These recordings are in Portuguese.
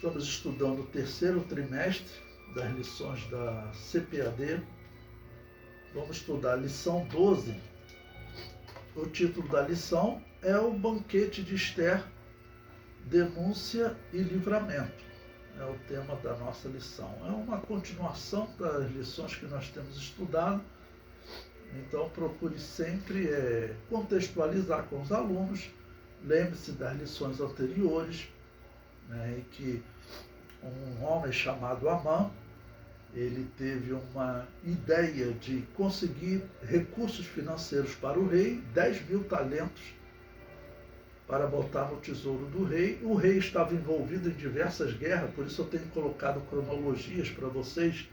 estamos estudando o terceiro trimestre das lições da CPAD. Vamos estudar a lição 12. O título da lição é o banquete de Esther, denúncia e livramento. É o tema da nossa lição. É uma continuação das lições que nós temos estudado. Então procure sempre contextualizar com os alunos. Lembre-se das lições anteriores, em que um homem chamado Amã, ele teve uma ideia de conseguir recursos financeiros para o rei, 10.000 talentos, para botar no tesouro do rei. O rei estava envolvido em diversas guerras, por isso eu tenho colocado cronologias para vocês.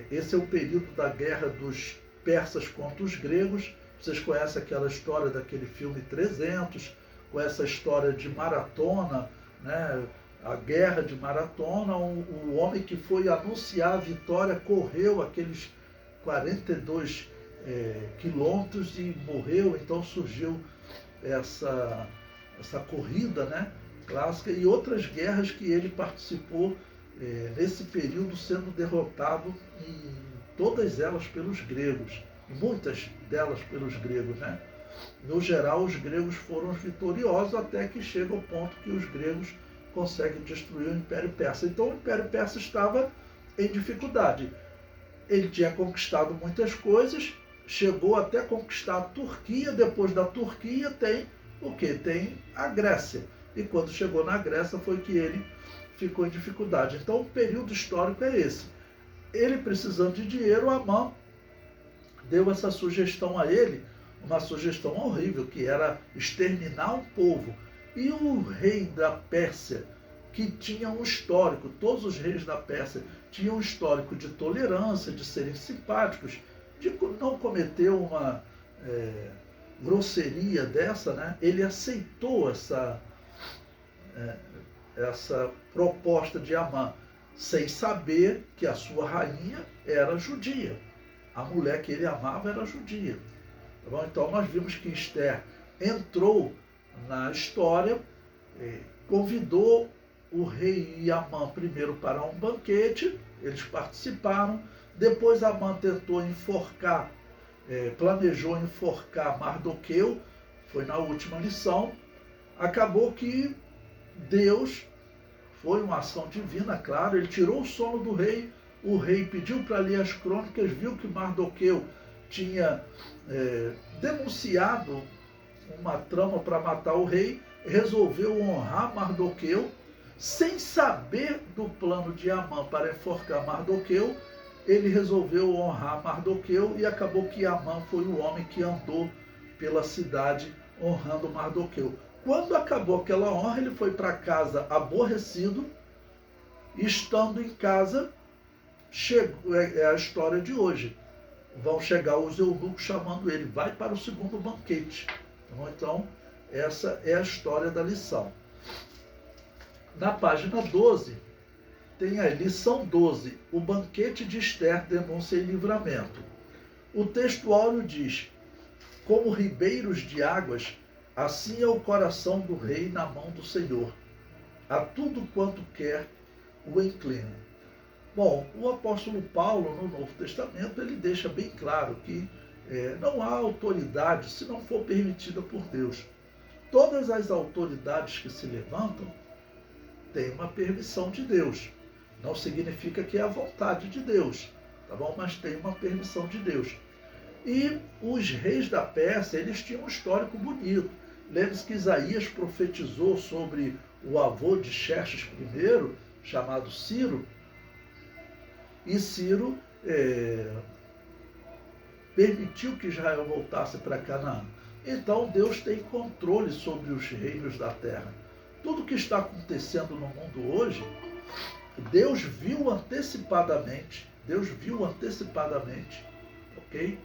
Esse é o período da guerra dos persas contra os gregos. Vocês conhecem aquela história daquele filme 300, com essa história de Maratona, né? A guerra de Maratona. O homem que foi anunciar a vitória correu aqueles 42 quilômetros e morreu. Então surgiu essa corrida, né, clássica, e outras guerras que ele participou nesse período, sendo derrotado em todas elas pelos gregos, muitas delas pelos gregos, né? No geral, os gregos foram vitoriosos até que chega ao ponto que os gregos conseguem destruir o Império Persa. Então o Império Persa estava em dificuldade. Ele tinha conquistado muitas coisas, chegou até conquistar a Turquia. Depois da Turquia tem o quê? Tem a Grécia. E quando chegou na Grécia foi que ele ficou em dificuldade. Então o período histórico é esse. Ele precisando de dinheiro, Amã deu essa sugestão a ele, uma sugestão horrível, que era exterminar um povo. E o rei da Pérsia, que tinha um histórico, todos os reis da Pérsia tinham um histórico de tolerância, de serem simpáticos, de não cometer uma grosseria dessa, né? Ele aceitou essa proposta de Amã, sem saber que a sua rainha era judia. A mulher que ele amava era judia. Tá bom? Então nós vimos que Esther entrou na história, convidou o rei e Amã primeiro para um banquete, eles participaram. Depois Amã tentou enforcar, planejou enforcar Mardoqueu, foi na última lição. Acabou que Deus, foi uma ação divina, claro, ele tirou o sono do rei. O rei pediu para ler as crônicas, viu que Mardoqueu tinha denunciado uma trama para matar o rei, resolveu honrar Mardoqueu, sem saber do plano de Amã para enforcar Mardoqueu. Ele resolveu honrar Mardoqueu e acabou que Amã foi o homem que andou pela cidade honrando Mardoqueu. Quando acabou aquela honra, ele foi para casa aborrecido. Estando em casa, chegou, é a história de hoje. Vão chegar os eunucos chamando ele, vai para o segundo banquete. Então, essa é a história da lição. Na página 12, tem a lição 12, o banquete de Esther, denúncia e livramento. O texto áureo diz: como ribeiros de águas, assim é o coração do rei na mão do Senhor. A tudo quanto quer o inclina. Bom, o apóstolo Paulo, no Novo Testamento, ele deixa bem claro que não há autoridade se não for permitida por Deus. Todas as autoridades que se levantam têm uma permissão de Deus. Não significa que é a vontade de Deus, tá bom? Mas tem uma permissão de Deus. E os reis da Pérsia, eles tinham um histórico bonito. Lembre-se que Isaías profetizou sobre o avô de Xerxes I, chamado Ciro, e Ciro permitiu que Israel voltasse para Canaã. Então Deus tem controle sobre os reinos da terra. Tudo que está acontecendo no mundo hoje, Deus viu antecipadamente, ok?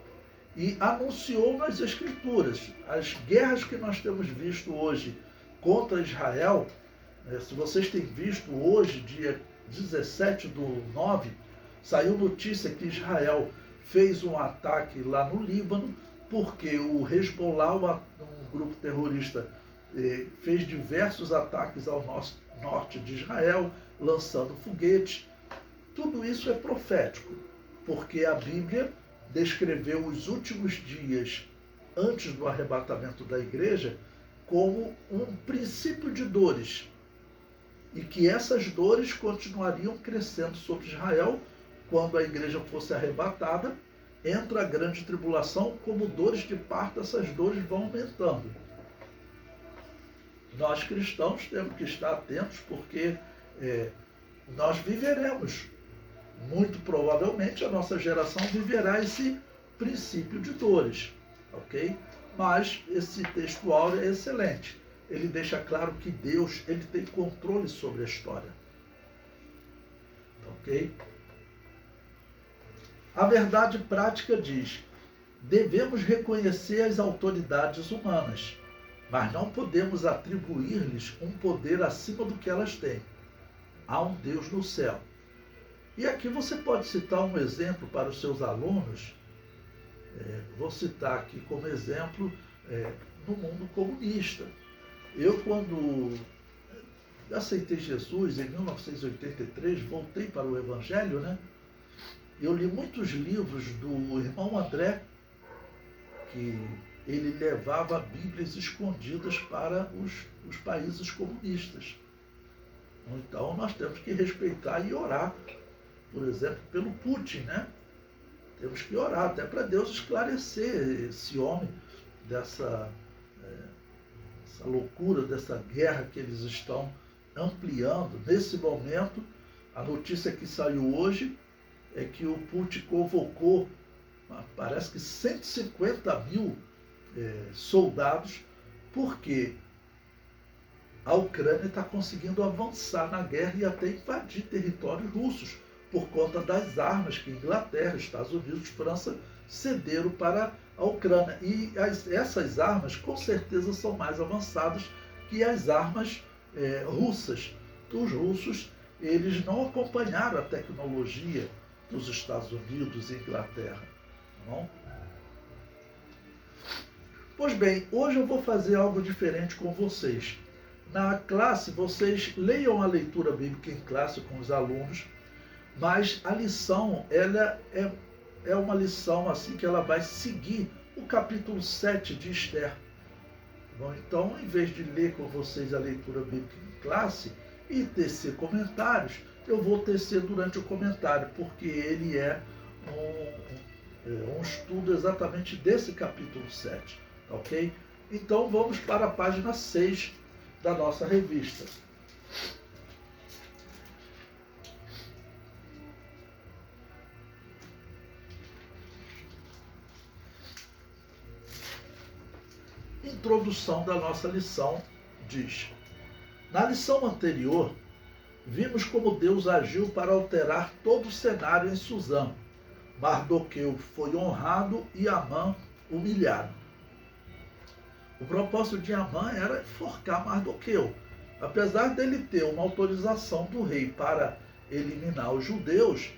E anunciou nas Escrituras. As guerras que nós temos visto hoje contra Israel, se vocês têm visto hoje, dia 17/9, saiu notícia que Israel fez um ataque lá no Líbano, porque o Hezbollah, um grupo terrorista, fez diversos ataques ao norte de Israel, lançando foguetes. Tudo isso é profético, porque a Bíblia descreveu os últimos dias antes do arrebatamento da igreja como um princípio de dores, e que essas dores continuariam crescendo sobre Israel quando a igreja fosse arrebatada. Entra a grande tribulação, como dores de parto, essas dores vão aumentando. Nós cristãos temos que estar atentos, porque nós viveremos, muito provavelmente a nossa geração viverá esse princípio de dores, ok? Mas esse texto áureo é excelente. Ele deixa claro que Deus, ele tem controle sobre a história, ok? A verdade prática diz: devemos reconhecer as autoridades humanas, mas não podemos atribuir-lhes um poder acima do que elas têm. Há um Deus no céu. E aqui você pode citar um exemplo para os seus alunos. Vou citar aqui como exemplo no mundo comunista. Eu, quando aceitei Jesus em 1983, voltei para o Evangelho, né? Eu li muitos livros do irmão André, que ele levava Bíblias escondidas para os países comunistas. Então nós temos que respeitar e orar, por exemplo, pelo Putin, né? Temos que orar até para Deus esclarecer esse homem dessa essa loucura, dessa guerra que eles estão ampliando. Nesse momento, a notícia que saiu hoje é que o Putin convocou, parece que 150 mil soldados, porque a Ucrânia está conseguindo avançar na guerra e até invadir territórios russos, por conta das armas que Inglaterra, Estados Unidos, França cederam para a Ucrânia. E essas armas, com certeza, são mais avançadas que as armas russas. Os russos, eles não acompanharam a tecnologia dos Estados Unidos e Inglaterra. Não? Pois bem, hoje eu vou fazer algo diferente com vocês. Na classe, vocês leiam a leitura bíblica em classe com os alunos, mas a lição, ela é uma lição assim que ela vai seguir o capítulo 7 de Esther. Bom, então, em vez de ler com vocês a leitura bíblica em classe e tecer comentários, eu vou tecer durante o comentário, porque ele é um estudo exatamente desse capítulo 7, ok? Então vamos para a página 6 da nossa revista. Introdução da nossa lição diz: na lição anterior, vimos como Deus agiu para alterar todo o cenário em Suzã. Mardoqueu foi honrado e Amã humilhado. O propósito de Amã era enforcar Mardoqueu. Apesar dele ter uma autorização do rei para eliminar os judeus,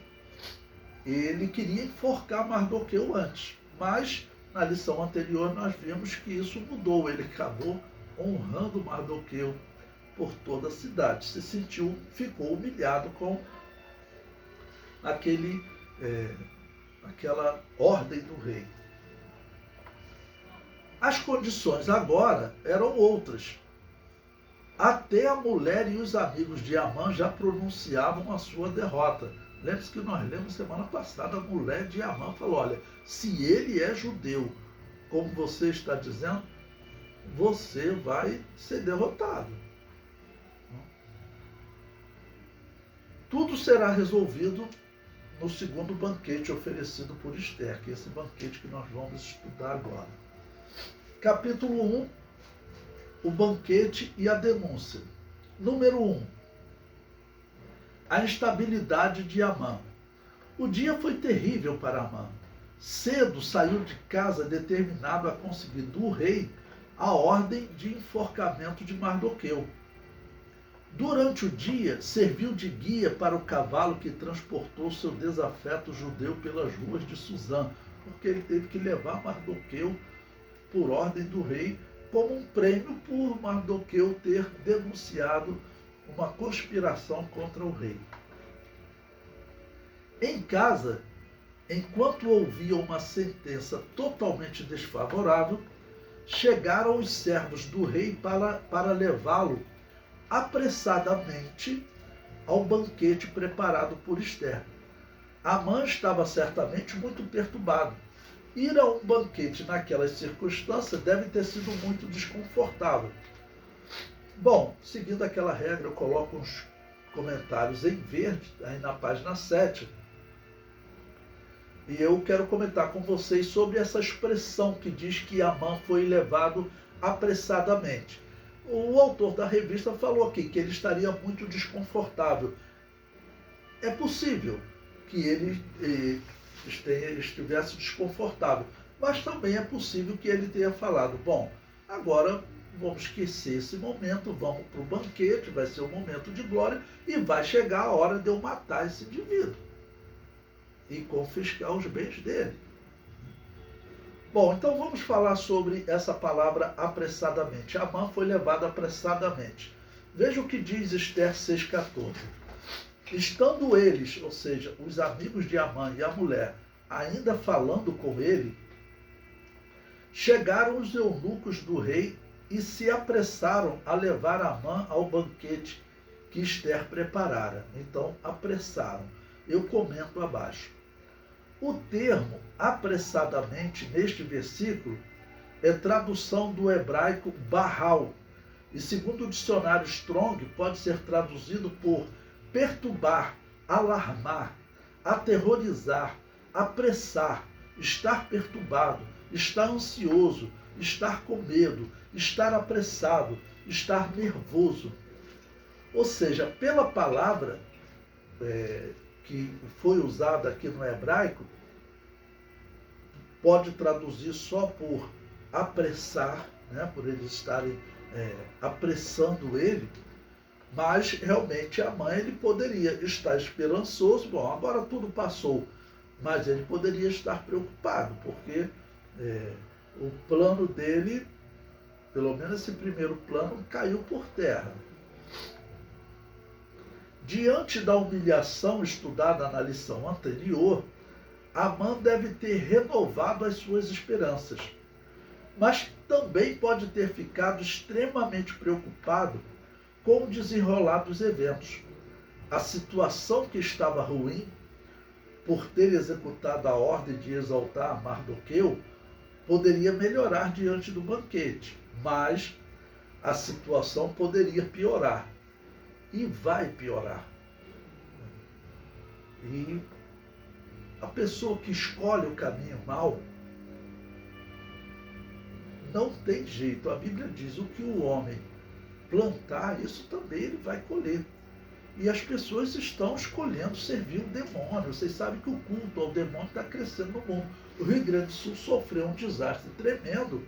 ele queria enforcar Mardoqueu antes. Mas, na lição anterior, nós vimos que isso mudou. Ele acabou honrando Mardoqueu por toda a cidade. Ficou humilhado com aquela ordem do rei. As condições agora eram outras. Até a mulher e os amigos de Amã já pronunciavam a sua derrota. Lembre-se que nós lemos semana passada, a mulher de Amã falou: olha, se ele é judeu, como você está dizendo, você vai ser derrotado. Tudo será resolvido no segundo banquete oferecido por Esther, que é esse banquete que nós vamos estudar agora. Capítulo 1, o banquete e a denúncia. Número 1, a instabilidade de Amã. O dia foi terrível para Amã. Cedo saiu de casa determinado a conseguir do rei a ordem de enforcamento de Mardoqueu. Durante o dia, serviu de guia para o cavalo que transportou seu desafeto judeu pelas ruas de Suzã, porque ele teve que levar Mardoqueu por ordem do rei, como um prêmio por Mardoqueu ter denunciado uma conspiração contra o rei. Em casa, enquanto ouviam uma sentença totalmente desfavorável, chegaram os servos do rei para levá-lo apressadamente ao banquete preparado por Ester. Amã estava certamente muito perturbado. Ir a um banquete naquelas circunstâncias deve ter sido muito desconfortável. Bom, seguindo aquela regra, eu coloco uns comentários em verde, aí na página 7. E eu quero comentar com vocês sobre essa expressão que diz que Amã foi levado apressadamente. O autor da revista falou aqui que ele estaria muito desconfortável. É possível que ele estivesse desconfortável, mas também é possível que ele tenha falado, bom, agora vamos esquecer esse momento, vamos para o banquete, vai ser um momento de glória e vai chegar a hora de eu matar esse indivíduo e confiscar os bens dele. Bom, então vamos falar sobre essa palavra apressadamente. Amã foi levado apressadamente. Veja o que diz Ester 6,14. Estando eles, ou seja, os amigos de Amã e a mulher, ainda falando com ele, chegaram os eunucos do rei e se apressaram a levar Amã ao banquete que Ester preparara. Então, apressaram. Eu comento abaixo. O termo apressadamente neste versículo é tradução do hebraico barral, e segundo o dicionário Strong pode ser traduzido por perturbar, alarmar, aterrorizar, apressar, estar perturbado, estar ansioso, estar com medo, estar apressado, estar nervoso. Ou seja, pela palavra que foi usada aqui no hebraico, pode traduzir só por apressar, né, por eles estarem apressando ele, mas realmente Amã ele poderia estar esperançoso, bom, agora tudo passou, mas ele poderia estar preocupado, porque o plano dele, pelo menos esse primeiro plano, caiu por terra. Diante da humilhação estudada na lição anterior, Amã deve ter renovado as suas esperanças, mas também pode ter ficado extremamente preocupado com o desenrolar dos eventos. A situação que estava ruim, por ter executado a ordem de exaltar Mardoqueu, poderia melhorar diante do banquete, mas a situação poderia piorar. E vai piorar. E a pessoa que escolhe o caminho mau não tem jeito. A Bíblia diz: o que o homem plantar, isso também ele vai colher. E as pessoas estão escolhendo servir o demônio. Vocês sabem que o culto ao demônio está crescendo no mundo. O Rio Grande do Sul sofreu um desastre tremendo.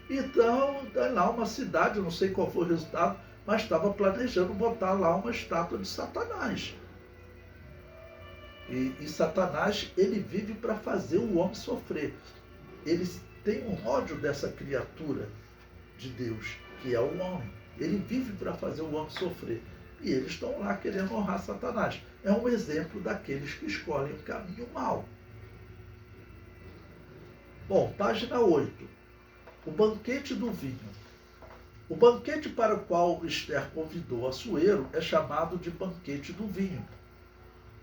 Então, lá uma cidade, não sei qual foi o resultado, mas estava planejando botar lá uma estátua de Satanás. E Satanás, ele vive para fazer o homem sofrer. Eles têm um ódio dessa criatura de Deus, que é o homem. Ele vive para fazer o homem sofrer. E eles estão lá querendo honrar Satanás. É um exemplo daqueles que escolhem o caminho mau. Bom, página 8. O banquete do vinho. O banquete para o qual Ester convidou Assuero é chamado de banquete do vinho.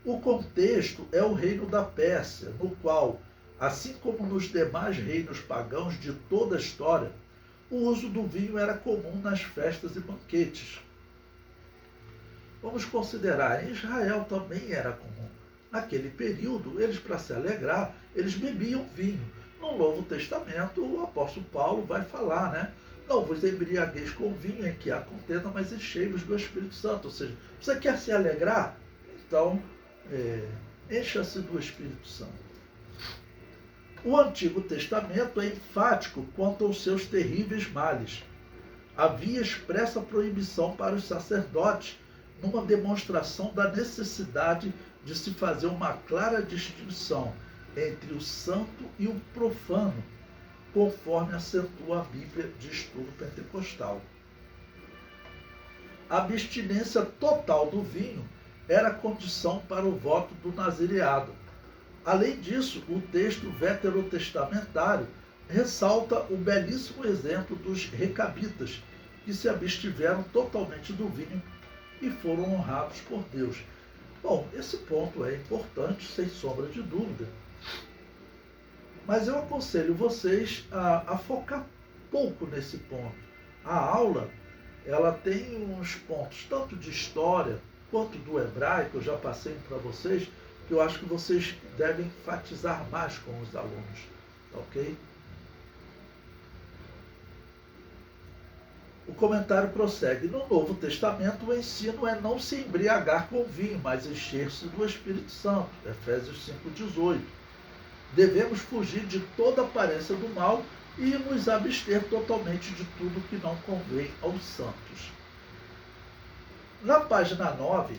O contexto é o reino da Pérsia, no qual, assim como nos demais reinos pagãos de toda a história, o uso do vinho era comum nas festas e banquetes. Vamos considerar, em Israel também era comum. Naquele período, eles, para se alegrar, eles bebiam vinho. No Novo Testamento, o apóstolo Paulo vai falar, né? Não vos embriagueis com vinho em que há contenda, mas enchei-vos do Espírito Santo. Ou seja, você quer se alegrar? Então, encha-se do Espírito Santo. O Antigo Testamento é enfático quanto aos seus terríveis males. Havia expressa proibição para os sacerdotes, numa demonstração da necessidade de se fazer uma clara distinção entre o santo e o profano, conforme acentua a Bíblia de Estudo Pentecostal. a abstinência total do vinho era condição para o voto do nazireado. Além disso, o texto veterotestamentário ressalta o belíssimo exemplo dos recabitas, que se abstiveram totalmente do vinho e foram honrados por Deus. Bom, esse ponto é importante, sem sombra de dúvida. Mas eu aconselho vocês a focar pouco nesse ponto. A aula, ela tem uns pontos, tanto de história quanto do hebraico, eu já passei para vocês, que eu acho que vocês devem enfatizar mais com os alunos, ok? O comentário prossegue. No Novo Testamento, o ensino é não se embriagar com vinho, mas encher-se do Espírito Santo. Efésios 5,18. Devemos fugir de toda aparência do mal e nos abster totalmente de tudo que não convém aos santos. Na página 9,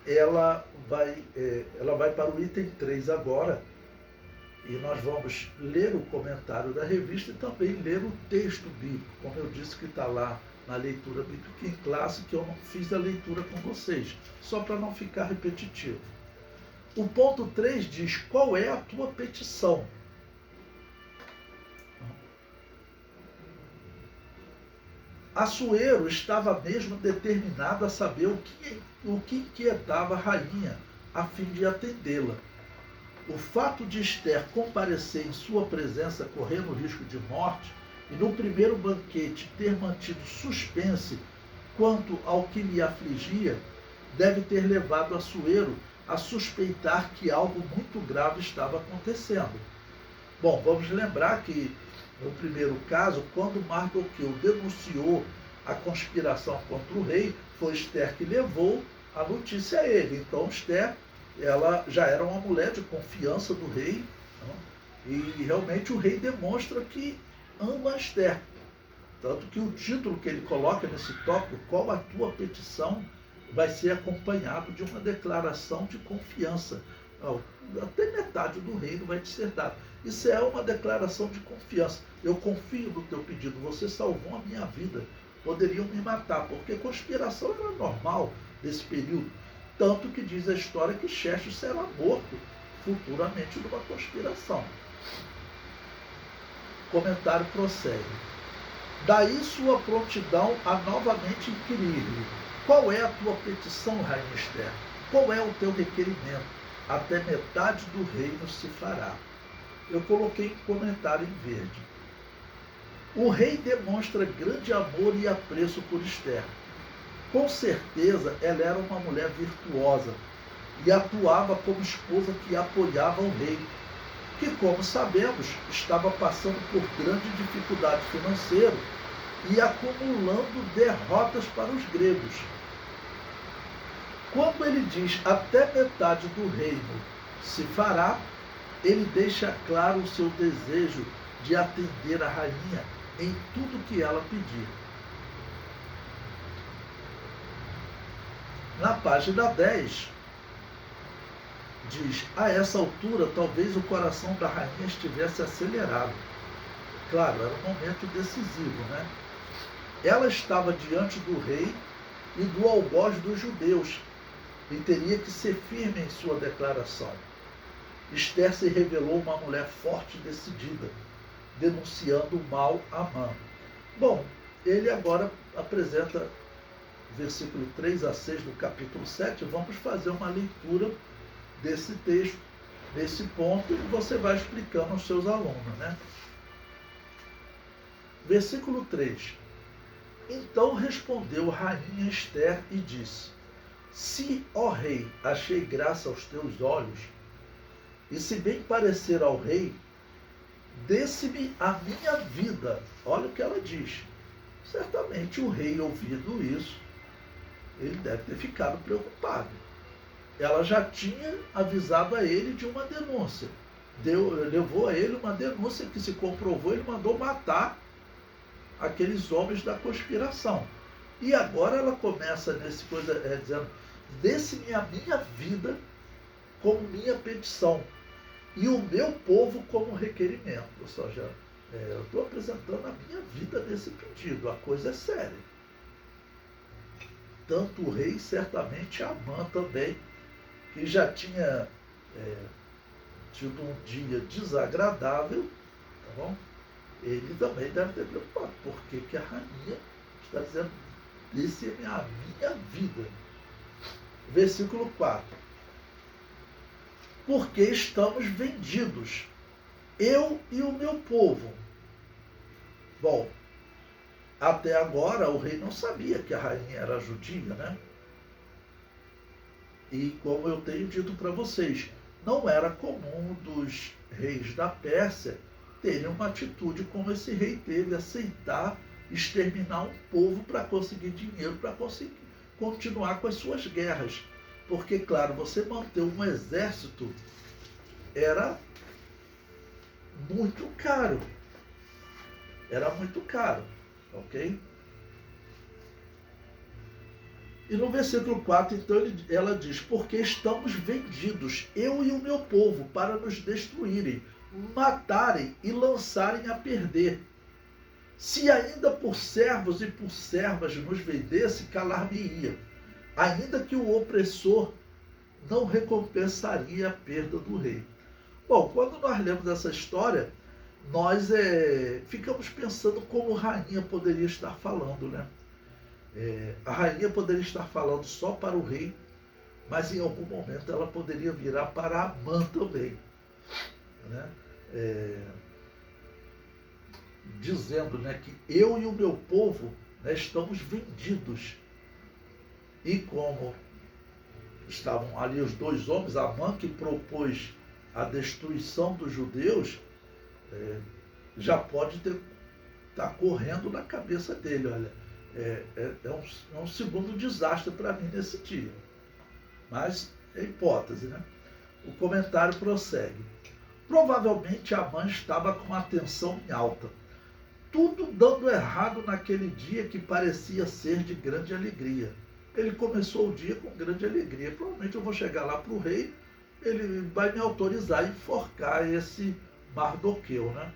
ela vai para o item 3 agora, e nós vamos ler o comentário da revista e também ler o texto bíblico, como eu disse que está lá na leitura bíblica em classe, que eu não fiz a leitura com vocês, só para não ficar repetitivo. O ponto 3 diz: qual é a tua petição? Assuero estava mesmo determinado a saber o que inquietava a rainha, a fim de atendê-la. O fato de Esther comparecer em sua presença correndo risco de morte e no primeiro banquete ter mantido suspense quanto ao que lhe afligia, deve ter levado Assuero a suspeitar que algo muito grave estava acontecendo. Bom, vamos lembrar que no primeiro caso, quando Mardoqueu denunciou a conspiração contra o rei, foi Esther que levou a notícia a ele. Então Esther, ela já era uma mulher de confiança do rei, né? E realmente o rei demonstra que ama Esther. Tanto que o título que ele coloca nesse tópico, qual a tua petição, vai ser acompanhado de uma declaração de confiança. Até metade do reino vai te ser dado. Isso é uma declaração de confiança. Eu confio no teu pedido, você salvou a minha vida. Poderiam me matar, porque conspiração era normal desse período. Tanto que diz a história que Xerxes será morto futuramente numa conspiração. O comentário prossegue. Daí sua prontidão a novamente inquirir-lhe: qual é a tua petição, rainha Esther? Qual é o teu requerimento? Até metade do reino se fará. Eu coloquei um comentário em verde. O rei demonstra grande amor e apreço por Esther. Com certeza ela era uma mulher virtuosa e atuava como esposa que apoiava o rei, que, como sabemos, estava passando por grande dificuldade financeira e acumulando derrotas para os gregos. Quando ele diz até metade do reino se fará, ele deixa claro o seu desejo de atender a rainha em tudo que ela pedir. Na página 10, diz: a essa altura talvez o coração da rainha estivesse acelerado. Claro, era um momento decisivo, né? Ela estava diante do rei e do algoz dos judeus, e teria que ser firme em sua declaração. Esther se revelou uma mulher forte e decidida, denunciando o mal a Amã. Bom, ele agora apresenta versículo 3 a 6 do capítulo 7. Vamos fazer uma leitura desse texto, desse ponto, e você vai explicando aos seus alunos, né? Versículo 3. Então respondeu rainha Esther e disse: se, ó rei, achei graça aos teus olhos, e se bem parecer ao rei, desse-me a minha vida. Olha o que ela diz. Certamente o rei, ouvindo isso, ele deve ter ficado preocupado. Ela já tinha avisado a ele de uma denúncia. Levou a ele uma denúncia que se comprovou, ele mandou matar aqueles homens da conspiração. E agora ela começa nesse coisa, dizendo: desse-me a minha vida como minha petição e o meu povo como requerimento. Ou seja, eu estou apresentando a minha vida nesse pedido, a coisa é séria. tanto o rei, certamente Amã também, que já tinha tido um dia desagradável, tá bom? Ele também deve ter preocupado. Por que, que a rainha está dizendo, esse é a minha vida? Versículo 4. Porque estamos vendidos, eu e o meu povo. Bom, até agora o rei não sabia que a rainha era judia, né? E como eu tenho dito para vocês, não era comum dos reis da Pérsia terem uma atitude como esse rei teve, aceitar exterminar um povo para conseguir dinheiro, para conseguir continuar com as suas guerras. Porque, claro, você manter um exército era muito caro. Era muito caro, ok? E no versículo 4, então, ela diz, porque estamos vendidos, eu e o meu povo, para nos destruírem, matarem e lançarem a perder. Se ainda por servos e por servas nos vendesse, calar-me-ia, ainda que o opressor não recompensaria a perda do rei. Bom, quando nós lemos essa história, nós ficamos pensando como a rainha poderia estar falando, né? A rainha poderia estar falando só para o rei, mas em algum momento ela poderia virar para Amã também, né? Dizendo, né, que eu e o meu povo, né, estamos vendidos. E como estavam ali os dois homens, Amã que propôs a destruição dos judeus, já pode estar correndo na cabeça dele, olha, é um segundo desastre para mim nesse dia. Mas é hipótese, né? O comentário prossegue. Provavelmente Amã estava com a atenção em alta. Tudo dando errado naquele dia que parecia ser de grande alegria. Ele começou o dia com grande alegria. Provavelmente eu vou chegar lá para o rei, ele vai me autorizar a enforcar esse Mardoqueu, né?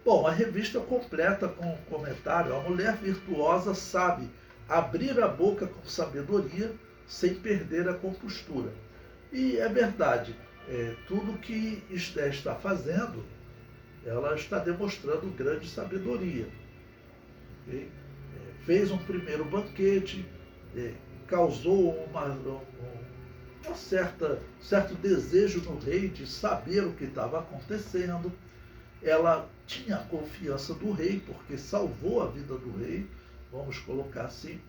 Bom, a revista completa com o comentário, a mulher virtuosa sabe abrir a boca com sabedoria sem perder a compostura. E é verdade, tudo que Esther está fazendo, ela está demonstrando grande sabedoria. Okay? Fez um primeiro banquete, causou certo desejo no rei de saber o que estava acontecendo. Ela tinha a confiança do rei, porque salvou a vida do rei, vamos colocar assim.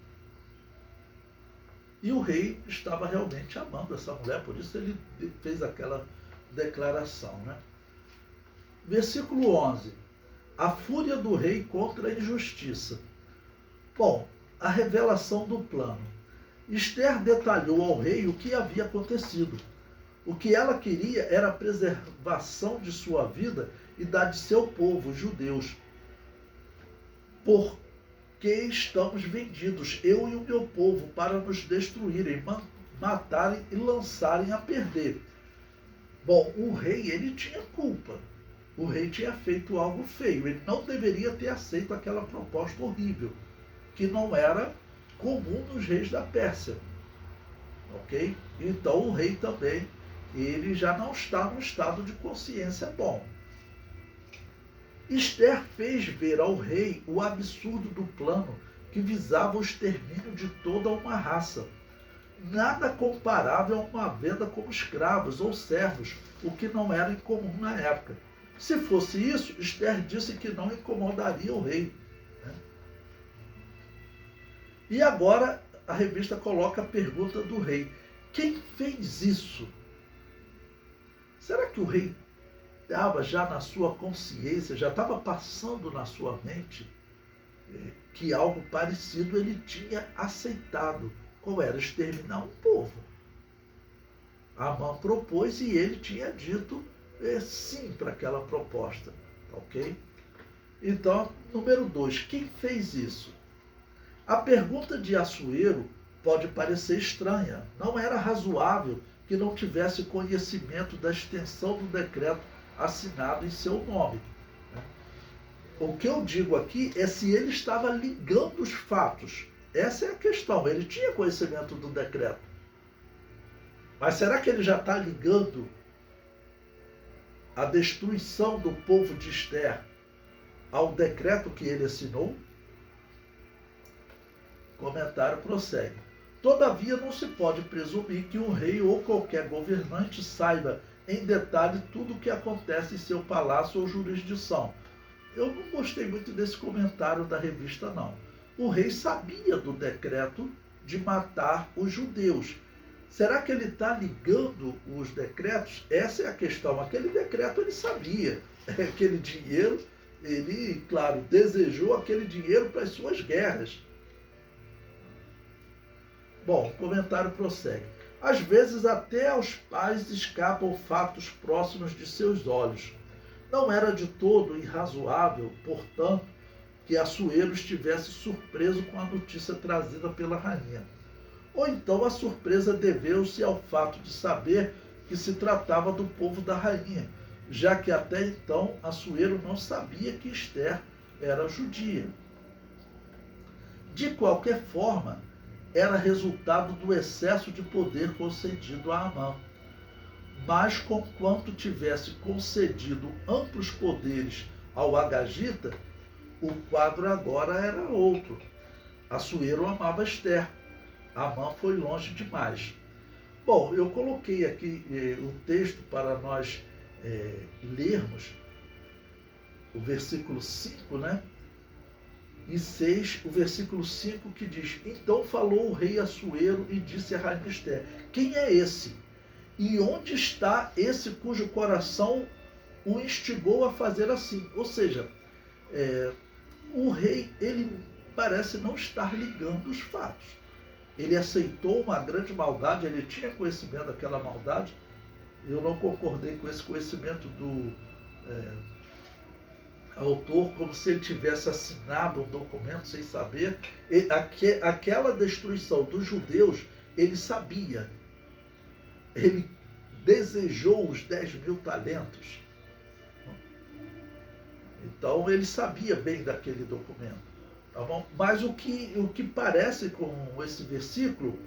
E o rei estava realmente amando essa mulher, por isso ele fez aquela declaração, né? Versículo 11. A fúria do rei contra a injustiça. Bom, a revelação do plano. Esther detalhou ao rei o que havia acontecido. O que ela queria era a preservação de sua vida e da de seu povo, os judeus. Porque estamos vendidos, eu e o meu povo, para nos destruírem, matarem e lançarem a perder. Bom, o rei, ele tinha culpa. O rei tinha feito algo feio. Ele não deveria ter aceito aquela proposta horrível, que não era comum nos reis da Pérsia. Ok? Então o rei também, ele já não está num estado de consciência bom. Esther fez ver ao rei o absurdo do plano que visava o extermínio de toda uma raça. Nada comparável a uma venda como escravos ou servos, o que não era incomum na época. Se fosse isso, Esther disse que não incomodaria o rei. E agora a revista coloca a pergunta do rei. Quem fez isso? Será que o rei estava já na sua consciência, já estava passando na sua mente que algo parecido ele tinha aceitado? Qual era? Exterminar um povo. Amã propôs e ele tinha dito sim para aquela proposta. Ok? Então, número 2. Quem fez isso? A pergunta de Assuero pode parecer estranha. Não era razoável que não tivesse conhecimento da extensão do decreto assinado em seu nome. O que eu digo aqui é se ele estava ligando os fatos. Essa é a questão. Ele tinha conhecimento do decreto. Mas será que ele já está ligando a destruição do povo de Ester ao decreto que ele assinou? O comentário prossegue. Todavia, não se pode presumir que um rei ou qualquer governante saiba em detalhe tudo o que acontece em seu palácio ou jurisdição. Eu não gostei muito desse comentário da revista, não. O rei sabia do decreto de matar os judeus. Será que ele está ligando os decretos? Essa é a questão. Aquele decreto ele sabia. Aquele dinheiro, ele, claro, desejou aquele dinheiro para as suas guerras. Bom, o comentário prossegue. Às vezes até aos pais escapam fatos próximos de seus olhos. Não era de todo irrazoável, portanto, que Assuero estivesse surpreso com a notícia trazida pela rainha. Ou então a surpresa deveu-se ao fato de saber que se tratava do povo da rainha, já que até então Assuero não sabia que Ester era judia. De qualquer forma, era resultado do excesso de poder concedido a Amã. Mas, conquanto tivesse concedido amplos poderes ao Agagita, o quadro agora era outro. Assuero amava Ester. Amã foi longe demais. Bom, eu coloquei aqui o texto para nós lermos o versículo 5, né? E 6, o versículo 5 que diz: Então falou o rei Assuero e disse a rainha Ester: Quem é esse? E onde está esse cujo coração o instigou a fazer assim? Ou seja, o rei, ele parece não estar ligando os fatos. Ele aceitou uma grande maldade, ele tinha conhecimento daquela maldade. Eu não concordei com esse conhecimento do autor, como se ele tivesse assinado um documento sem saber. Aquela destruição dos judeus, ele sabia. Ele desejou os 10.000 talentos. Então, ele sabia bem daquele documento. Tá bom? Mas o que parece com esse versículo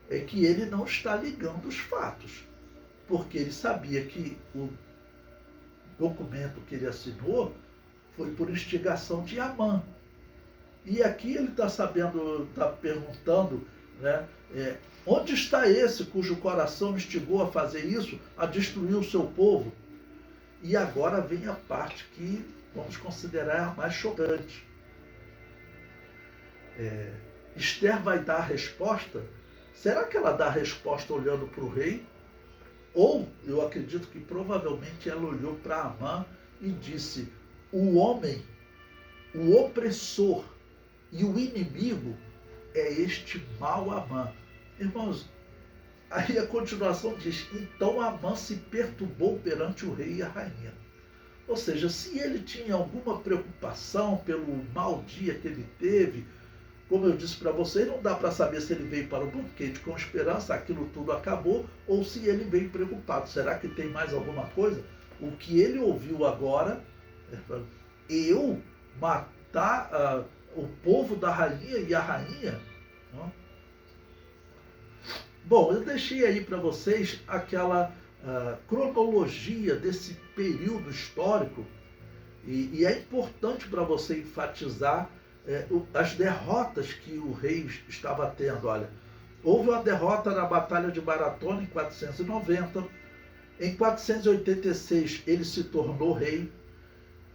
é que ele não está ligando os fatos. Porque ele sabia que o documento que ele assinou foi por instigação de Amã. E aqui ele está perguntando, né, onde está esse cujo coração instigou a fazer isso, a destruir o seu povo? E agora vem a parte que vamos considerar a mais chocante. Ester vai dar a resposta. Será que ela dá a resposta olhando para o rei? Ou, eu acredito que provavelmente ela olhou para Amã e disse: o homem, o opressor e o inimigo é este mau Amã. Irmãos, aí a continuação diz: então Amã se perturbou perante o rei e a rainha. Ou seja, se ele tinha alguma preocupação pelo mau dia que ele teve, como eu disse para vocês, não dá para saber se ele veio para o banquete com esperança, aquilo tudo acabou, ou se ele veio preocupado. Será que tem mais alguma coisa? O que ele ouviu agora, eu matar o povo da rainha e a rainha? Não? Bom, eu deixei aí para vocês aquela cronologia desse período histórico e é importante para você enfatizar as derrotas que o rei estava tendo. Olha, houve uma derrota na Batalha de Maratona em 490. Em 486 ele se tornou rei.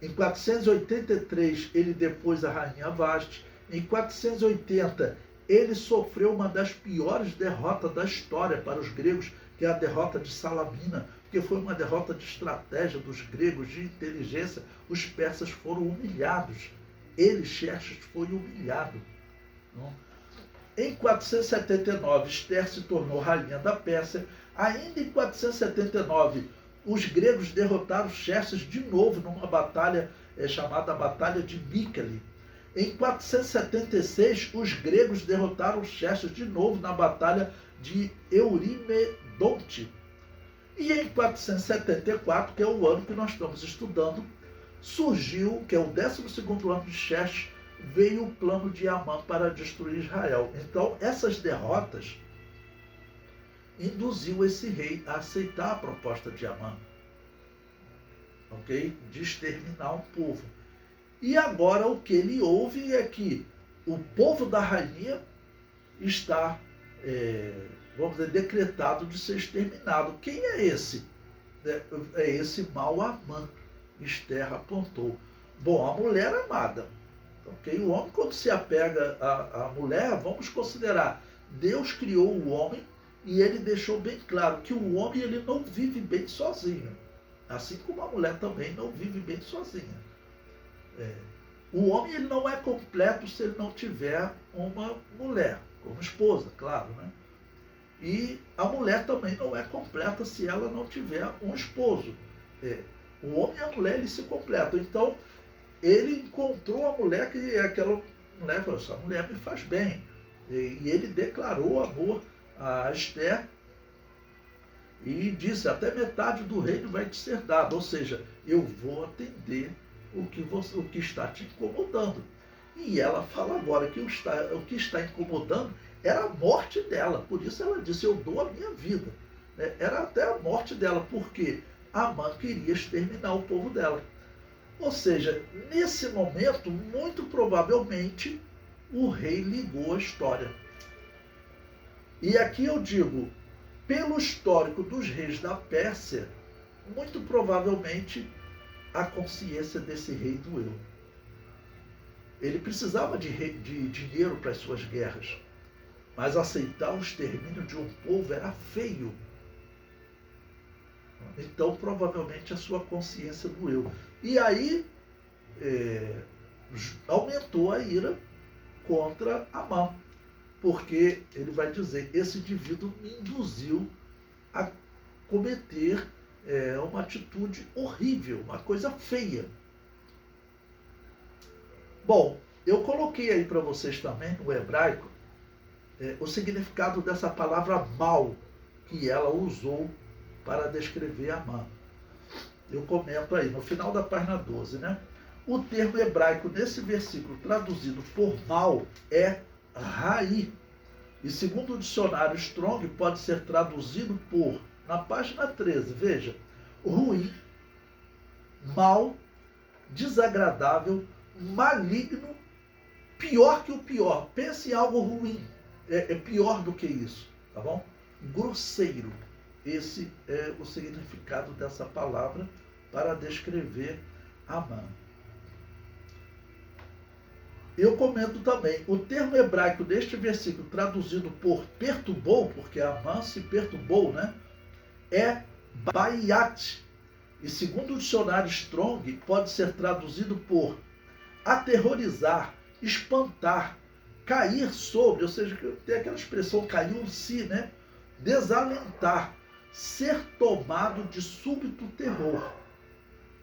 Em 483 ele depôs a rainha Vasti. Em 480 ele sofreu uma das piores derrotas da história para os gregos, que é a derrota de Salamina, porque foi uma derrota de estratégia dos gregos, de inteligência. Os persas foram humilhados. Ele, Xerxes, foi humilhado. Não? Em 479, Ester se tornou rainha da Pérsia. Ainda em 479, os gregos derrotaram Xerxes de novo numa batalha chamada Batalha de Mícale. Em 476, os gregos derrotaram Xerxes de novo na Batalha de Eurimedonte. E em 474, que é o ano que nós estamos estudando, surgiu, que é o 12º ano de Xerxes, veio o plano de Amã para destruir Israel. Então, essas derrotas induziu esse rei a aceitar a proposta de Amã, ok? De exterminar um povo. E agora o que ele ouve é que o povo da rainha está, vamos dizer, decretado de ser exterminado. Quem é esse? É esse mau Amã. Esther apontou. Bom, a mulher amada. Okay? O homem, quando se apega à mulher, vamos considerar, Deus criou o homem e ele deixou bem claro que o homem ele não vive bem sozinho. Assim como a mulher também não vive bem sozinha. O homem ele não é completo se ele não tiver uma mulher, como esposa, claro, né? E a mulher também não é completa se ela não tiver um esposo. O homem e a mulher eles se completam. Então, ele encontrou a mulher que é aquela mulher falou, essa mulher me faz bem. E ele declarou amor a Esther e disse, até metade do reino vai te ser dado. Ou seja, eu vou atender o que está te incomodando. E ela fala agora que o que está incomodando era a morte dela. Por isso ela disse, eu dou a minha vida. Era até a morte dela, porque Amã queria exterminar o povo dela. Ou seja, nesse momento, muito provavelmente, o rei ligou a história. E aqui eu digo, pelo histórico dos reis da Pérsia, muito provavelmente a consciência desse rei doeu. Ele precisava de dinheiro para as suas guerras, mas aceitar o extermínio de um povo era feio. Então, provavelmente, a sua consciência doeu. E aí, aumentou a ira contra Amã, porque ele vai dizer, esse indivíduo me induziu a cometer uma atitude horrível, uma coisa feia. Bom, eu coloquei aí para vocês também, no hebraico, o significado dessa palavra mal, que ela usou para descrever Amã. Eu comento aí, no final da página 12, né? O termo hebraico nesse versículo traduzido por mal é raí. E segundo o dicionário Strong, pode ser traduzido por, na página 13, veja, ruim, mal, desagradável, maligno, pior que o pior. Pense em algo ruim. É pior do que isso, tá bom? Grosseiro. Esse é o significado dessa palavra para descrever Amã. Eu comento também, o termo hebraico deste versículo, traduzido por perturbou, porque Amã se perturbou, né? É baiat. E segundo o dicionário Strong, pode ser traduzido por aterrorizar, espantar, cair sobre, ou seja, tem aquela expressão caiu-se, né? Desalentar, ser tomado de súbito terror.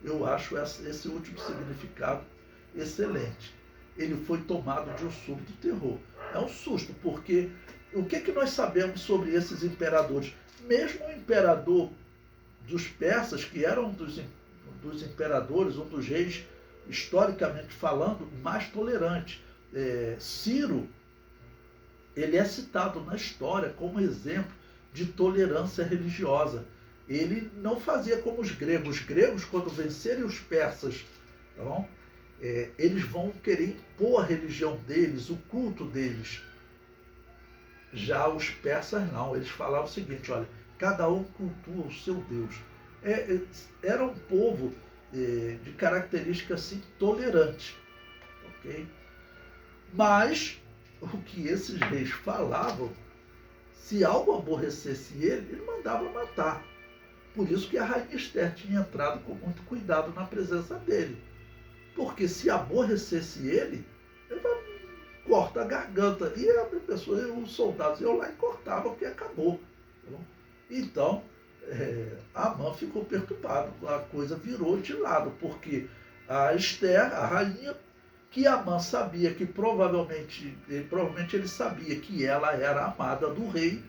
Eu acho esse último significado excelente. Ele foi tomado de um súbito terror. É um susto, porque o que nós sabemos sobre esses imperadores? Mesmo o imperador dos persas, que era um dos imperadores, um dos reis, historicamente falando, mais tolerante. Ciro, ele é citado na história como exemplo de tolerância religiosa. Ele não fazia como os gregos. Os gregos, quando vencerem os persas, tá bom? Eles vão querer impor a religião deles, o culto deles. Já os persas não. Eles falavam o seguinte, olha, cada um cultua o seu Deus. Era um povo de característica assim, tolerante. Ok? Mas o que esses reis falavam, se algo aborrecesse ele mandava matar. Por isso que a rainha Esther tinha entrado com muito cuidado na presença dele. Porque se aborrecesse ele corta a garganta. E a pessoa, os soldados iam lá e cortavam, porque acabou. Então, Amã ficou perturbado. A coisa virou de lado, porque a Esther, a rainha, que Amã sabia que provavelmente ele sabia que ela era amada do rei,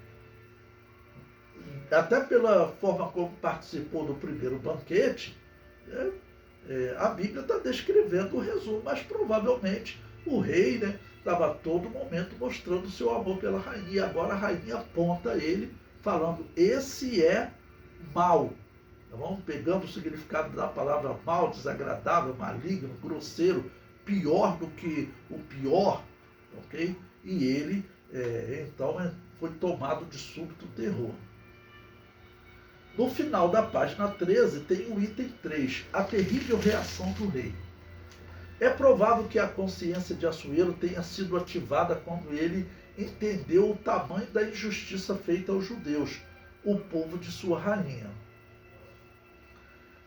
até pela forma como participou do primeiro banquete, a Bíblia está descrevendo o resumo, mas provavelmente O rei, né, estava a todo momento mostrando seu amor pela rainha. E agora a rainha aponta ele, falando: esse é mal. Tá bom? Pegando o significado da palavra mal, desagradável, maligno, grosseiro, pior do que o pior, ok? E ele, então, foi tomado de súbito terror. No final da página 13 tem o item 3, a terrível reação do rei. É provável que a consciência de Assuero tenha sido ativada quando ele entendeu o tamanho da injustiça feita aos judeus, o povo de sua rainha.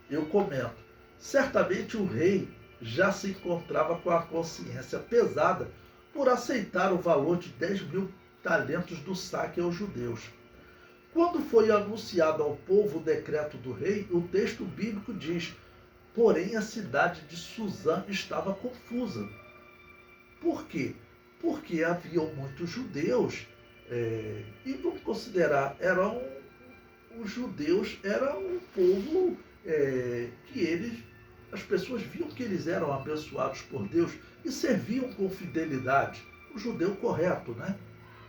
Eu comento: certamente o rei já se encontrava com a consciência pesada por aceitar o valor de 10.000 talentos do saque aos judeus. Quando foi anunciado ao povo o decreto do rei, o texto bíblico diz: porém a cidade de Suzã estava confusa. Por quê? Porque haviam muitos judeus, e vamos considerar, os judeus eram um povo que as pessoas viam que eles eram abençoados por Deus e serviam com fidelidade. O judeu correto, né?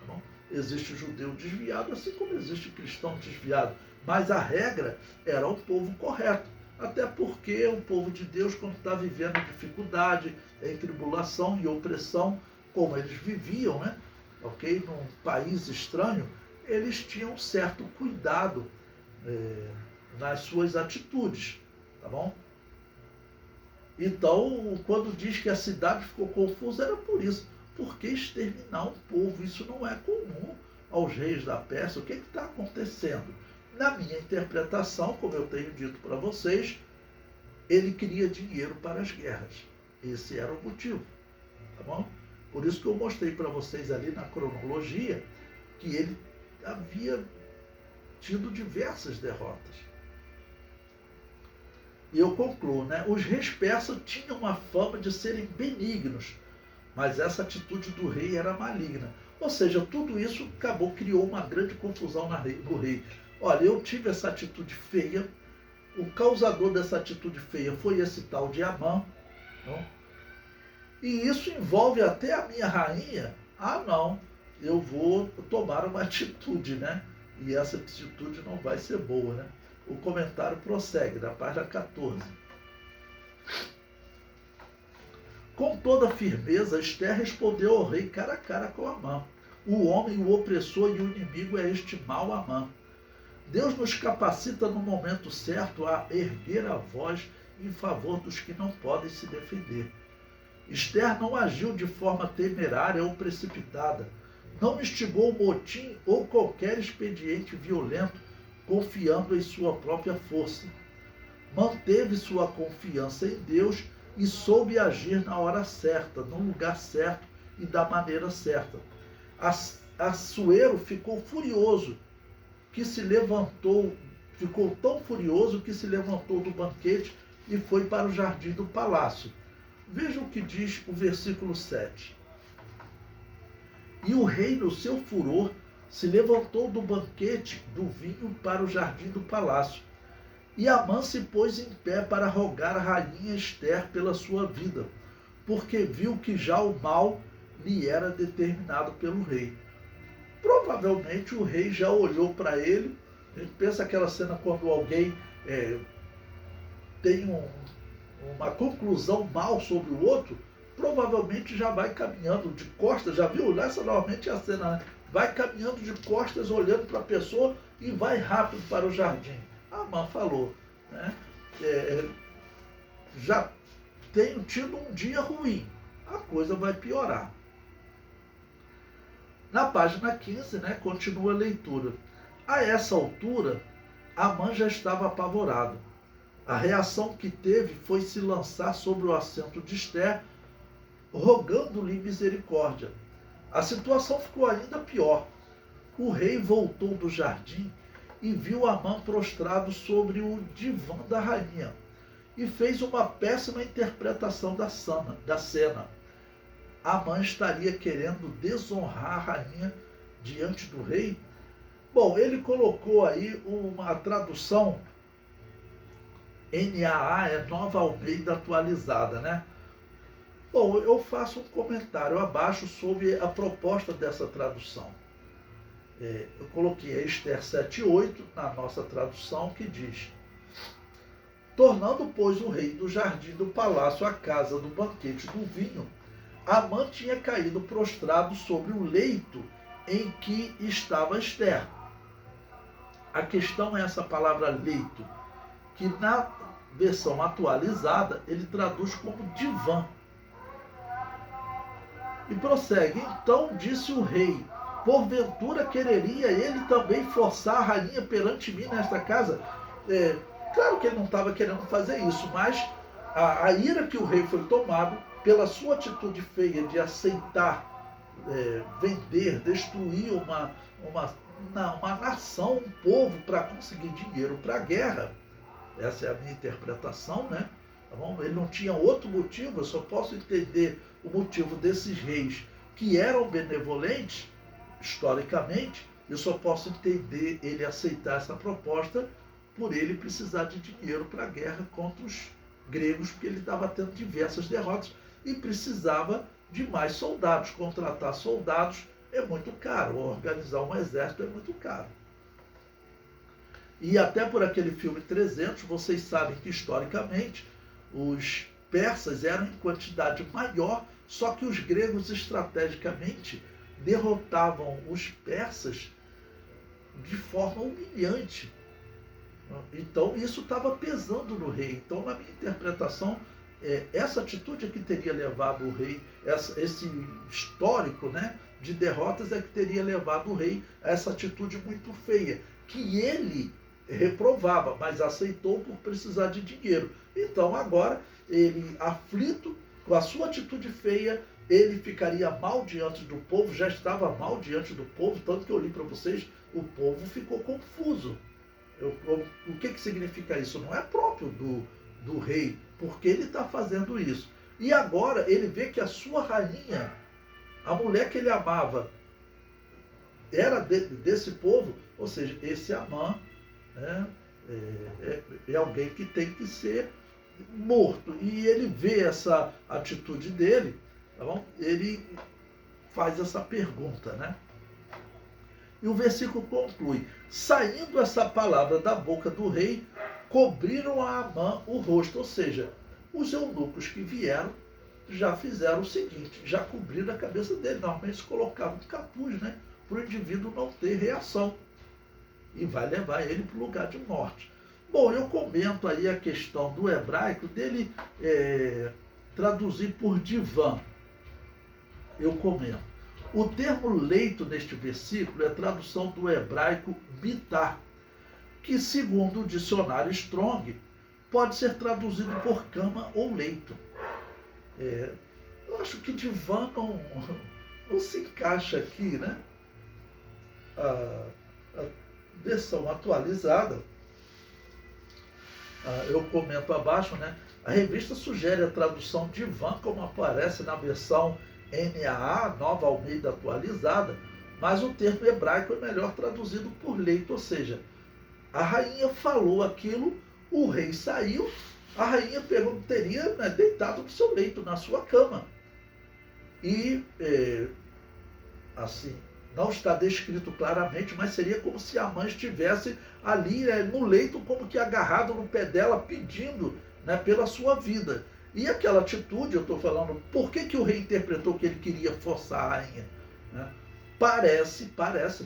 Bom, existe judeu desviado, assim como existe cristão desviado. Mas a regra era o povo correto. Até porque o povo de Deus, quando está vivendo dificuldade, em tribulação e opressão, como eles viviam, né? Ok? Num país estranho, eles tinham certo cuidado nas suas atitudes, tá bom? Então, quando diz que a cidade ficou confusa, era por isso. Por que exterminar um povo? Isso não é comum aos reis da Pérsia. O que está acontecendo? Na minha interpretação, como eu tenho dito para vocês, ele queria dinheiro para as guerras. Esse era o motivo, tá bom? Por isso que eu mostrei para vocês ali na cronologia que ele havia tido diversas derrotas. E eu concluo, né? Os reis persas tinham a fama de serem benignos, mas essa atitude do rei era maligna. Ou seja, tudo isso criou uma grande confusão no rei. Olha, eu tive essa atitude feia, o causador dessa atitude feia foi esse tal de Amã, não? E isso envolve até a minha rainha. Ah, não, eu vou tomar uma atitude, né? E essa atitude não vai ser boa, né? O comentário prossegue, na página 14. Com toda firmeza, Esther respondeu ao rei cara a cara com Amã. O homem, o opressor e o inimigo é este mau Amã. Deus nos capacita no momento certo a erguer a voz em favor dos que não podem se defender. Esther não agiu de forma temerária ou precipitada, não instigou motim ou qualquer expediente violento, confiando em sua própria força. Manteve sua confiança em Deus e soube agir na hora certa, no lugar certo e da maneira certa. Assuero ficou tão furioso que se levantou do banquete e foi para o jardim do palácio. Veja o que diz o versículo 7. E o rei, no seu furor, se levantou do banquete do vinho para o jardim do palácio. E Amã se pôs em pé para rogar a rainha Esther pela sua vida, porque viu que já o mal lhe era determinado pelo rei. Provavelmente o rei já olhou para ele. A gente pensa aquela cena quando alguém tem uma conclusão mal sobre o outro, provavelmente já vai caminhando de costas. Já viu? Essa normalmente é a cena, né? Vai caminhando de costas, olhando para a pessoa e vai rápido para o jardim. Amã falou, né? Já tenho tido um dia ruim, a coisa vai piorar. Na página 15, né, continua a leitura. A essa altura, Amã já estava apavorado. A reação que teve foi se lançar sobre o assento de Esther, rogando-lhe misericórdia. A situação ficou ainda pior. O rei voltou do jardim e viu Amã prostrado sobre o divã da rainha e fez uma péssima interpretação da cena. Amã estaria querendo desonrar a rainha diante do rei? Bom, ele colocou aí uma tradução NAA, Nova Almeida atualizada, né? Bom, eu faço um comentário abaixo sobre a proposta dessa tradução. Eu coloquei a Esther 7,8 na nossa tradução, que diz: tornando, pois, o rei do jardim do palácio à casa do banquete do vinho, Amã tinha caído prostrado sobre o leito em que estava Esther. A questão é essa palavra leito, que na versão atualizada ele traduz como divã. E prossegue: então disse o rei: porventura quereria ele também forçar a rainha perante mim nesta casa? Claro que ele não estava querendo fazer isso, mas a ira que o rei foi tomado pela sua atitude feia de aceitar vender, destruir uma nação, um povo, para conseguir dinheiro para a guerra. Essa é a minha interpretação, né? Tá bom? Ele não tinha outro motivo. Eu só posso entender o motivo desses reis que eram benevolentes, historicamente. Eu só posso entender ele aceitar essa proposta por ele precisar de dinheiro para a guerra contra os gregos, porque ele estava tendo diversas derrotas e precisava de mais soldados. Contratar soldados é muito caro, organizar um exército é muito caro. E até por aquele filme 300, vocês sabem que historicamente os persas eram em quantidade maior, só que os gregos estrategicamente derrotavam os persas de forma humilhante. Então isso estava pesando no rei. Então, na minha interpretação, essa atitude é que teria levado o rei, esse histórico, né, de derrotas é que teria levado o rei a essa atitude muito feia, que ele reprovava, mas aceitou por precisar de dinheiro. Então agora, ele aflito, com a sua atitude feia, ele ficaria mal diante do povo, já estava mal diante do povo, tanto que eu li para vocês, o povo ficou confuso. O que significa isso? Não é próprio do rei, porque ele está fazendo isso. E agora ele vê que a sua rainha, a mulher que ele amava, era desse povo, ou seja, esse Amã, né, é alguém que tem que ser morto. E ele vê essa atitude dele, tá bom? Ele faz essa pergunta, né? E o versículo conclui: saindo essa palavra da boca do rei, cobriram a Amã o rosto. Ou seja, os eunucos que vieram já fizeram o seguinte, já cobriram a cabeça dele. Normalmente se colocava um capuz, né, para o indivíduo não ter reação. E vai levar ele para o lugar de morte. Bom, eu comento aí a questão do hebraico, dele traduzir por divã. Eu comento. O termo leito neste versículo é tradução do hebraico bitá, que segundo o dicionário Strong, pode ser traduzido por cama ou leito. Eu acho que divã não se encaixa aqui, né? A versão atualizada, eu comento abaixo, né? A revista sugere a tradução divã como aparece na versão NAA, Nova Almeida Atualizada, mas o termo hebraico é melhor traduzido por leito, ou seja, a rainha falou aquilo, o rei saiu, a rainha teria, né, deitado no seu leito, na sua cama. E, assim, não está descrito claramente, mas seria como se a mãe estivesse ali no leito, como que agarrado no pé dela, pedindo, né, pela sua vida. E aquela atitude, eu estou falando, por que o rei interpretou que ele queria forçar a rainha? Né? Parece,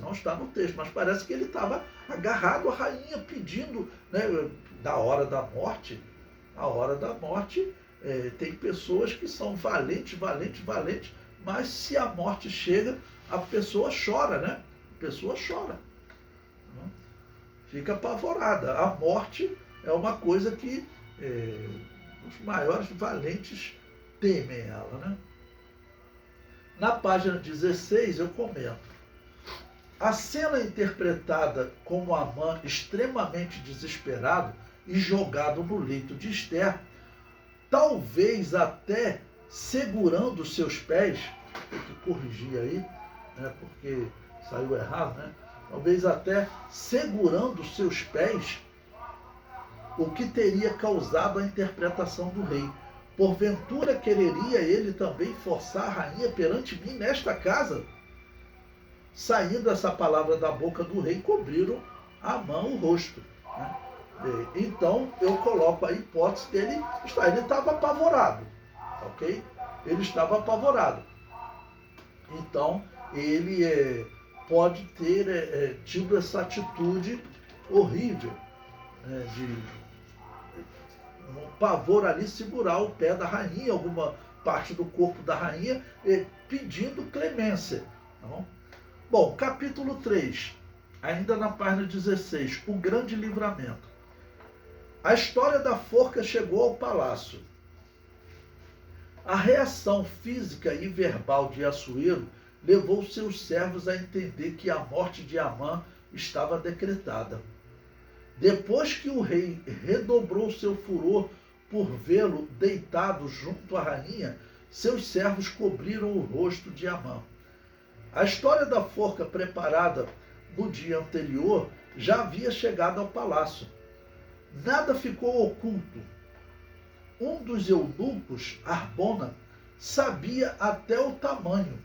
não está no texto, mas parece que ele estava agarrado à rainha, pedindo, né, da hora da morte. A hora da morte, tem pessoas que são valentes, mas se a morte chega, a pessoa chora, né? A pessoa chora. Fica apavorada. A morte é uma coisa que os maiores valentes temem ela, né? Na página 16 eu comento: a cena interpretada como Amã extremamente desesperado e jogado no leito de Esther, talvez até segurando os seus pés, tem que corrigir aí, né, porque saiu errado, né? Talvez até segurando os seus pés, o que teria causado a interpretação do rei. Porventura quereria ele também forçar a rainha perante mim nesta casa? Saindo essa palavra da boca do rei, cobriram Amã o rosto. Né? Então eu coloco a hipótese dele, ele estava apavorado, ok? Ele estava apavorado. Então ele pode ter tido essa atitude horrível, de um pavor ali, segurar o pé da rainha, alguma parte do corpo da rainha, pedindo clemência. Não? Bom, capítulo 3, ainda na página 16, o grande livramento. A história da forca chegou ao palácio. A reação física e verbal de Assuero levou seus servos a entender que a morte de Amã estava decretada. Depois que o rei redobrou seu furor por vê-lo deitado junto à rainha, seus servos cobriram o rosto de Amã. A história da forca preparada no dia anterior já havia chegado ao palácio. Nada ficou oculto. Um dos eunucos, Arbona, sabia até o tamanho,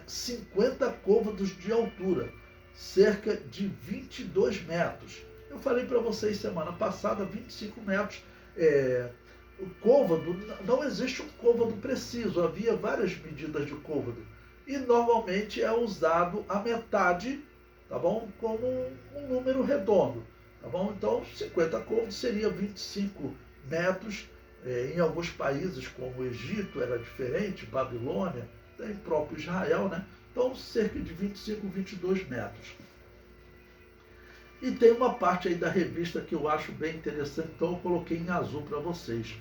50 côvados de altura, cerca de 22 metros. Eu falei para vocês semana passada, 25 metros. O côvado, não existe um côvado preciso, havia várias medidas de côvado. E normalmente é usado a metade, tá bom? Como um número redondo, tá bom? Então 50 côvados seria 25 metros. Em alguns países, como o Egito, era diferente, Babilônia, em próprio Israel, Então cerca de 25, 22 metros. E tem uma parte aí da revista que eu acho bem interessante, então eu coloquei em azul para vocês.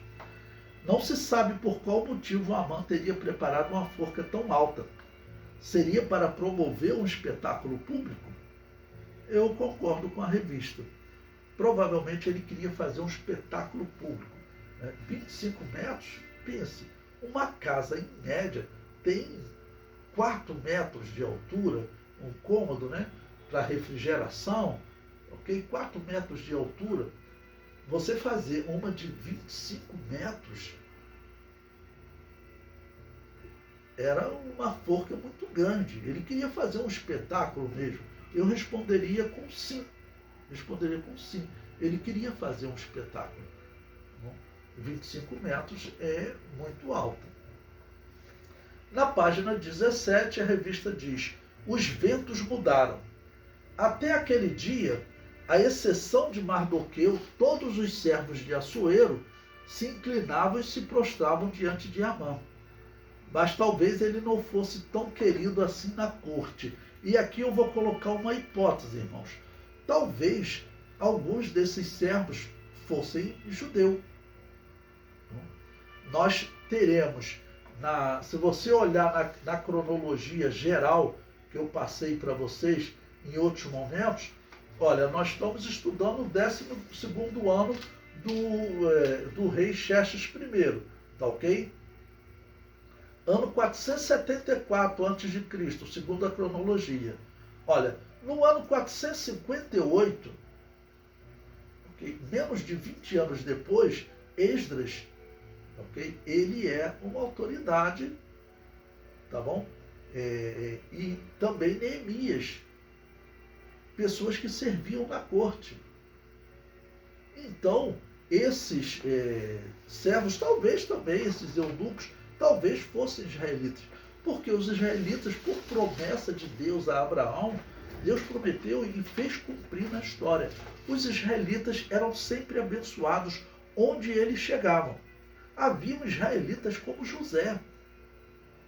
Não se sabe por qual motivo Amã teria preparado uma forca tão alta. Seria para promover um espetáculo público? Eu concordo com a revista. Provavelmente ele queria fazer um espetáculo público. 25 metros, pense, uma casa em média tem 4 metros de altura, um cômodo, para refrigeração, ok? 4 metros de altura. Você fazer uma de 25 metros era uma forca muito grande. Ele queria fazer um espetáculo mesmo. Eu responderia com sim. Ele queria fazer um espetáculo. 25 metros é muito alto. Na página 17, a revista diz: os ventos mudaram. Até aquele dia, à exceção de Mardoqueu, todos os servos de Assuero se inclinavam e se prostravam diante de Amã. Mas talvez ele não fosse tão querido assim na corte. E aqui eu vou colocar uma hipótese, irmãos. Talvez alguns desses servos fossem judeus. Nós teremos, se você olhar na cronologia geral que eu passei para vocês em outros momentos, olha, nós estamos estudando o 12º ano do rei Xerxes I, tá ok? Ano 474 a.C., segundo a cronologia. Olha, no ano 458, okay, menos de 20 anos depois, Esdras, okay, ele é uma autoridade, tá bom? E também Neemias, pessoas que serviam na corte. Então, esses servos, talvez também, esses eunucos, talvez fossem israelitas, porque os israelitas, por promessa de Deus a Abraão, Deus prometeu e fez cumprir na história. Os israelitas eram sempre abençoados onde eles chegavam. Haviam israelitas como José,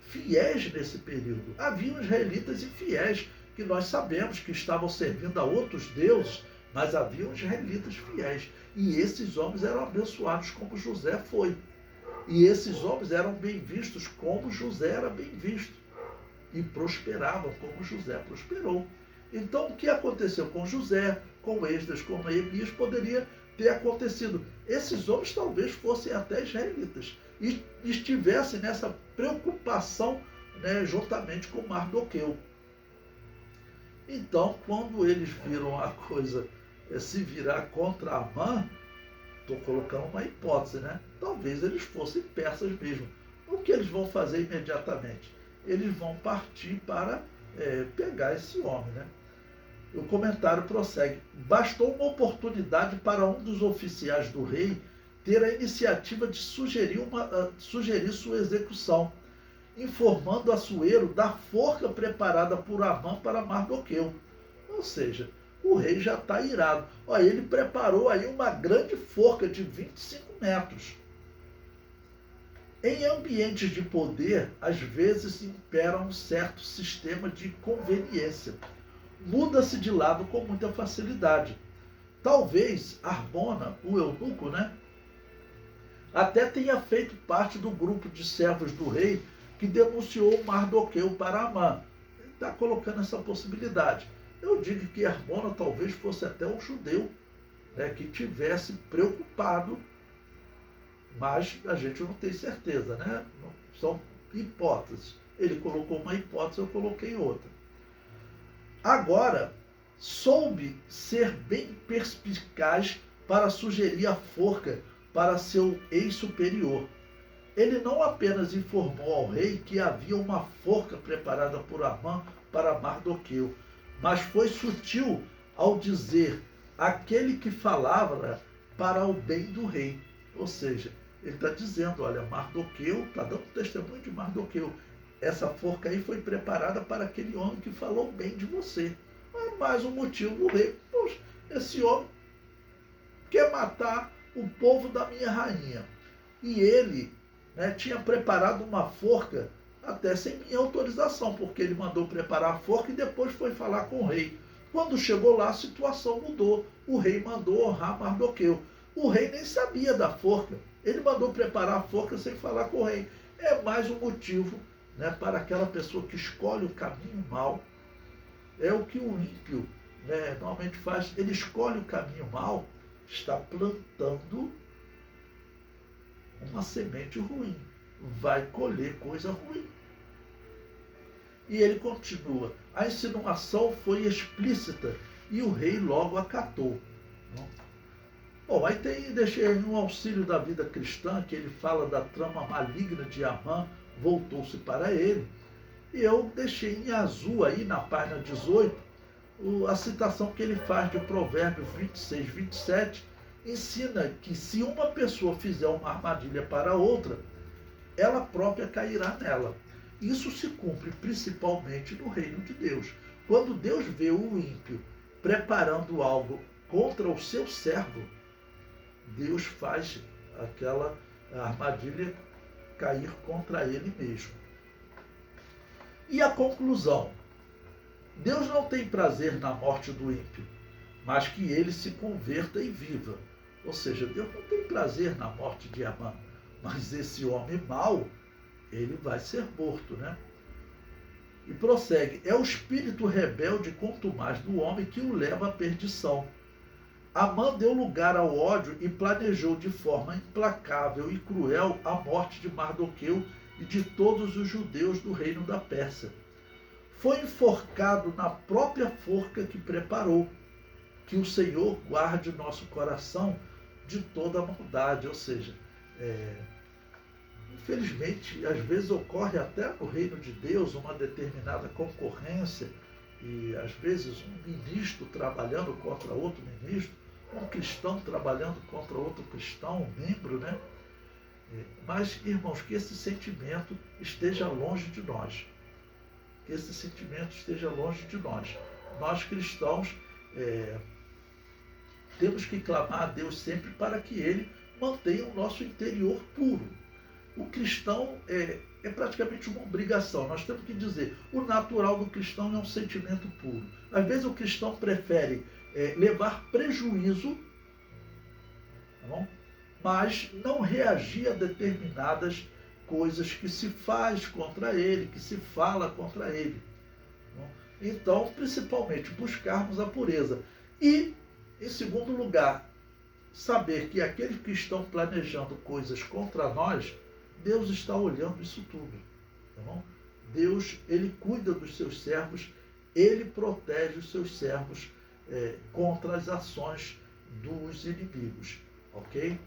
fiéis nesse período. Haviam israelitas infiéis, que nós sabemos que estavam servindo a outros deuses, mas haviam israelitas fiéis. E esses homens eram abençoados como José foi. E esses homens eram bem vistos como José era bem visto. E prosperavam como José prosperou. Então, o que aconteceu com José, com Esdras, com Neemias, poderia ter acontecido. Esses homens talvez fossem até israelitas e estivessem nessa preocupação, juntamente com Mardoqueu. Então, quando eles viram a coisa se virar contra Amã, Estou colocando uma hipótese, né? Talvez eles fossem persas mesmo. O que eles vão fazer imediatamente? Eles vão partir para pegar esse homem, né? O comentário prossegue. Bastou uma oportunidade para um dos oficiais do rei ter a iniciativa de sugerir sua execução, informando Assuero da forca preparada por Amã para Mardoqueu. Ou seja, o rei já está irado. Olha, ele preparou aí uma grande forca de 25 metros. Em ambientes de poder, às vezes impera um certo sistema de conveniência. Muda-se de lado com muita facilidade. Talvez Harbona, o eunuco, né, até tenha feito parte do grupo de servos do rei que denunciou Mardoqueu para Amã. Ele está colocando essa possibilidade. Eu digo que Harbona talvez fosse até um judeu, né, que tivesse preocupado, mas a gente não tem certeza, né? São hipóteses. Ele colocou uma hipótese, eu coloquei outra. Agora, soube ser bem perspicaz para sugerir a forca para seu ex-superior. Ele não apenas informou ao rei que havia uma forca preparada por Amã para Mardoqueu, mas foi sutil ao dizer aquele que falava para o bem do rei. Ou seja, ele está dizendo, olha, Mardoqueu, está dando testemunho de Mardoqueu. Essa forca aí foi preparada para aquele homem que falou bem de você. Mas mais um motivo do rei. Poxa, esse homem quer matar o povo da minha rainha. E ele, né, tinha preparado uma forca até sem minha autorização, porque ele mandou preparar a forca e depois foi falar com o rei. Quando chegou lá, a situação mudou. O rei mandou honrar Mardoqueu. O rei nem sabia da forca. Ele mandou preparar a forca sem falar com o rei. É mais um motivo, né, para aquela pessoa que escolhe o caminho mau. É o que o ímpio, né, normalmente faz. Ele escolhe o caminho mau, está plantando uma semente ruim. Vai colher coisa ruim. E ele continua. A insinuação foi explícita e o rei logo acatou. Bom, aí deixei aí um auxílio da vida cristã, que ele fala da trama maligna de Amã, voltou-se para ele. E eu deixei em azul aí, na página 18, a citação que ele faz de Provérbios 26, 27, ensina que se uma pessoa fizer uma armadilha para outra, ela própria cairá nela. Isso se cumpre principalmente no reino de Deus. Quando Deus vê o ímpio preparando algo contra o seu servo, Deus faz aquela armadilha cair contra ele mesmo. E a conclusão? Deus não tem prazer na morte do ímpio, mas que ele se converta e viva. Ou seja, Deus não tem prazer na morte de Amã, mas esse homem mau, ele vai ser morto, né? E prossegue, é o espírito rebelde contumaz do homem que o leva à perdição. Amã deu lugar ao ódio e planejou de forma implacável e cruel a morte de Mardoqueu e de todos os judeus do reino da Pérsia. Foi enforcado na própria forca que preparou. Que o Senhor guarde nosso coração de toda a maldade. Ou seja, infelizmente, às vezes ocorre até no reino de Deus uma determinada concorrência e às vezes um ministro trabalhando contra outro ministro, um cristão trabalhando contra outro cristão, um membro, né? Mas, irmãos, que esse sentimento esteja longe de nós. Que esse sentimento esteja longe de nós. Nós cristãos temos que clamar a Deus sempre para que Ele mantenha o nosso interior puro. O cristão é praticamente uma obrigação. Nós temos que dizer, o natural do cristão é um sentimento puro. Às vezes o cristão prefere levar prejuízo, tá bom? Mas não reagir a determinadas coisas que se faz contra ele, que se fala contra ele. Tá bom? Então, principalmente, buscarmos a pureza. E, em segundo lugar, saber que aqueles que estão planejando coisas contra nós, Deus está olhando isso tudo. Tá bom? Deus, Ele cuida dos seus servos, Ele protege os seus servos contra as ações dos inimigos. ok?